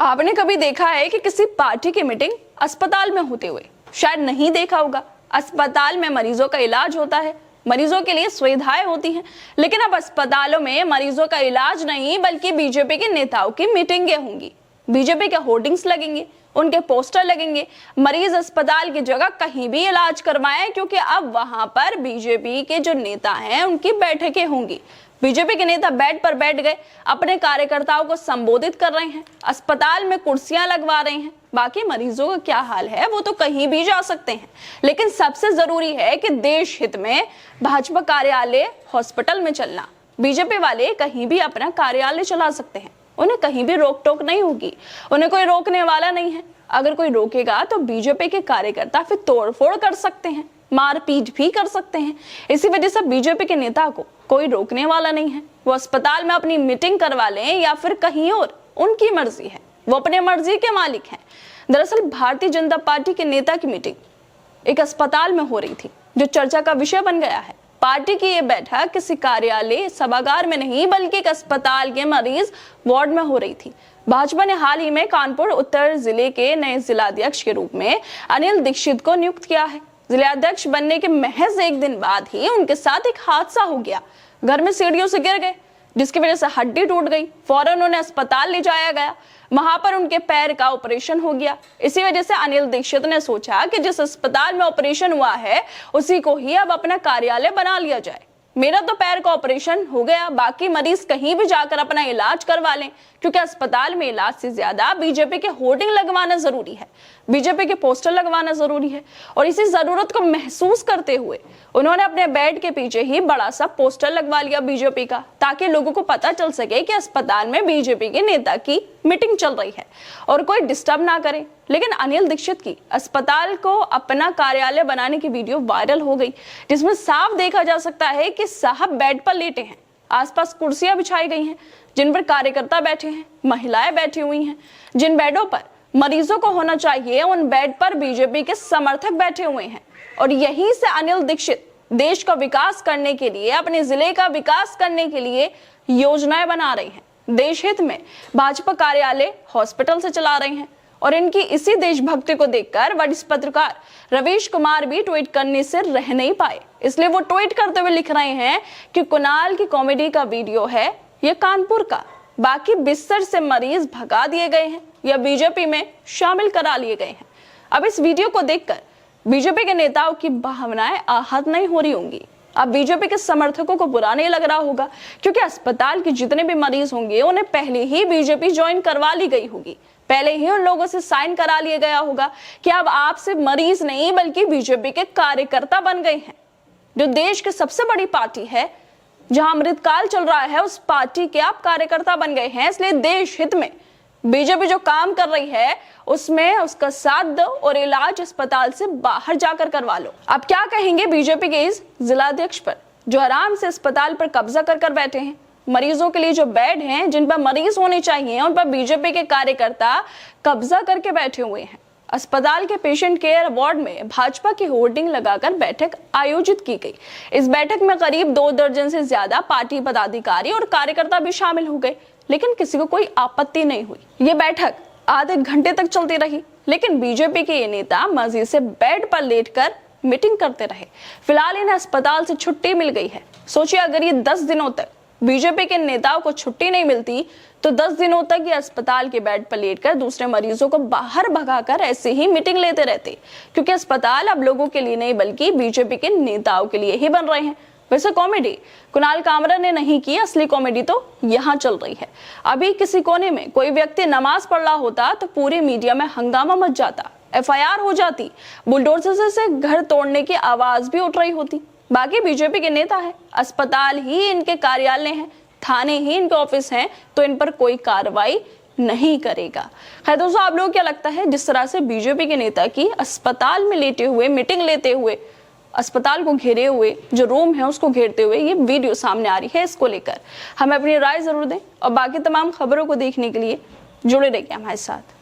आपने कभी देखा है कि किसी पार्टी की मीटिंग अस्पताल में होते हुए? शायद नहीं देखा होगा। अस्पताल में मरीजों का इलाज होता है, मरीजों के लिए सुविधाएं होती हैं, लेकिन अब अस्पतालों में मरीजों का इलाज नहीं बल्कि बीजेपी के नेताओं की मीटिंगें होंगी। बीजेपी के होर्डिंग्स लगेंगे, उनके पोस्टर लगेंगे। मरीज अस्पताल की जगह कहीं भी इलाज करवाएं, क्योंकि अब वहां पर बीजेपी के जो नेता हैं उनकी बैठकें होंगी। बीजेपी के नेता बेड पर बैठ गए, अपने कार्यकर्ताओं को संबोधित कर रहे हैं, अस्पताल में कुर्सियां लगवा रहे हैं। बाकी मरीजों का क्या हाल है वो तो कहीं भी जा सकते हैं, लेकिन सबसे जरूरी है कि देश हित में भाजपा कार्यालय हॉस्पिटल में चलना। बीजेपी वाले कहीं भी अपना कार्यालय चला सकते हैं, उन्हें कहीं भी रोक टोक नहीं होगी, उन्हें कोई रोकने वाला नहीं है। अगर कोई रोकेगा तो बीजेपी के कार्यकर्ता फिर तोड़फोड़ कर सकते हैं, मारपीट भी कर सकते हैं। इसी वजह से बीजेपी के नेता को कोई रोकने वाला नहीं है। वो अस्पताल में अपनी मीटिंग करवा लें या फिर कहीं और, उनकी मर्जी है, वो अपने मर्जी के मालिक हैं। दरअसल भारतीय जनता पार्टी के नेता की मीटिंग एक अस्पताल में हो रही थी, जो चर्चा का विषय बन गया है। पार्टी की ये बैठक किसी कार्यालय सभागार में नहीं बल्कि एक अस्पताल के मरीज वार्ड में हो रही थी। भाजपा ने हाल ही में कानपुर उत्तर जिले के नए जिलाध्यक्ष के रूप में अनिल दीक्षित को नियुक्त किया है। जिलाध्यक्ष बनने के महज एक दिन बाद ही उनके साथ एक हादसा हो गया। घर में सीढ़ियों से गिर गए, जिसकी वजह से हड्डी टूट गई। फौरन उन्हें अस्पताल ले जाया गया, वहां पर उनके पैर का ऑपरेशन हो गया। इसी वजह से अनिल दीक्षित ने सोचा कि जिस अस्पताल में ऑपरेशन हुआ है उसी को ही अब अपना कार्यालय बना लिया जाए। मेरा तो पैर का ऑपरेशन हो गया, बाकी मरीज कहीं भी जाकर अपना इलाज करवा लें, क्योंकि अस्पताल में इलाज से ज्यादा बीजेपी के होर्डिंग लगवाना जरूरी है, बीजेपी के पोस्टर लगवाना जरूरी है। और इसी जरूरत को महसूस करते हुए उन्होंने अपने बेड के पीछे ही बड़ा सा पोस्टर लगवा लिया बीजेपी का, ताकि लोगों को पता चल सके कि अस्पताल में बीजेपी के नेता की मीटिंग चल रही है और कोई डिस्टर्ब ना करे। लेकिन अनिल दीक्षित की अस्पताल को अपना कार्यालय बनाने की वीडियो वायरल हो गई, जिसमें साफ देखा जा सकता है कि साहब बेड पर लेटे हैं, आसपास कुर्सियां बिछाई गई हैं जिन पर कार्यकर्ता बैठे हैं, महिलाएं बैठी हुई हैं। जिन बेडों पर मरीजों को होना चाहिए उन बेड पर बीजेपी के समर्थक बैठे हुए हैं। और यहीं से अनिल दीक्षित देश का विकास करने के लिए, अपने जिले का विकास करने के लिए योजनाएं बना रहे हैं। देश हित में भाजपा कार्यालय हॉस्पिटल से चला रहे हैं। और इनकी इसी देशभक्ति को देखकर वरिष्ठ पत्रकार रवीश कुमार भी ट्वीट करने से रह नहीं पाए। इसलिए वो ट्वीट करते हुए लिख रहे हैं कि कुणाल की कॉमेडी का वीडियो है ये कानपुर का, बाकी बिस्तर से मरीज भगा दिए गए हैं या बीजेपी में शामिल करा लिए गए हैं। अब इस वीडियो को देखकर बीजेपी के नेताओं की भावनाएं आहत नहीं हो रही होंगी। अब बीजेपी के समर्थकों को बुरा नहीं लग रहा होगा, क्योंकि अस्पताल के जितने भी मरीज होंगे उन्हें पहले ही बीजेपी ज्वाइन करवा ली गई होगी, पहले ही उन लोगों से साइन करा लिया गया होगा कि अब आप सिर्फ मरीज नहीं बल्कि बीजेपी के कार्यकर्ता बन गए हैं। जो देश की सबसे बड़ी पार्टी है, जहां अमृतकाल चल रहा है, उस पार्टी के आप कार्यकर्ता बन गए हैं। इसलिए देश हित में बीजेपी जो काम कर रही है उसमें उसका साथ दो और इलाज अस्पताल से बाहर जाकर करवा लो। आप क्या कहेंगे बीजेपी के इस जिलाध्यक्ष पर, जो आराम से अस्पताल पर कब्जा कर बैठे हैं? मरीजों के लिए जो बेड हैं जिन पर मरीज होने चाहिए उन पर बीजेपी के कार्यकर्ता कब्जा करके बैठे हुए हैं। अस्पताल के पेशेंट केयर वार्ड में भाजपा की होर्डिंग लगाकर बैठक आयोजित की गई। इस बैठक में करीब 2 दर्जन से ज्यादा पार्टी पदाधिकारी और कार्यकर्ता भी शामिल हो गए, लेकिन किसी को कोई आपत्ति नहीं हुई। ये बैठक आधे घंटे तक चलती रही, लेकिन बीजेपी के ये नेता मर्जी से बेड पर लेटकर मीटिंग करते रहे। फिलहाल इन्हें अस्पताल से छुट्टी मिल गई है। सोचिए अगर ये 10 दिनों तक बीजेपी के नेताओं को छुट्टी नहीं मिलती तो 10 दिनों तक ये अस्पताल के बेड पर लेटकर दूसरे मरीजों को बाहर भगाकर ऐसे ही मीटिंग लेते रहते, क्योंकि अस्पताल अब लोगों के लिए नहीं बल्कि बीजेपी के नेताओं के लिए ही बन रहे हैं। वैसे कॉमेडी कुणाल कामरा ने नहीं की, असली कॉमेडी तो यहाँ चल रही है। अभी किसी कोने में कोई व्यक्ति नमाज पढ़ रहा होता तो पूरे मीडिया में हंगामा मच जाता, FIR हो जाती, बुलडोजर से घर तोड़ने की आवाज भी उठ रही होती। बाकी बीजेपी के नेता है, अस्पताल ही इनके कार्यालय हैं, थाने ही इनके ऑफिस हैं, तो इन पर कोई कार्रवाई नहीं करेगा। खैर दोस्तों, आप लोगों को क्या लगता है जिस तरह से बीजेपी के नेता की अस्पताल में लेटे हुए, मीटिंग लेते हुए, अस्पताल को घेरे हुए, जो रूम है उसको घेरते हुए ये वीडियो सामने आ रही है, इसको लेकर हमें अपनी राय जरूर दें और बाकी तमाम खबरों को देखने के लिए जुड़े रहिए हमारे साथ।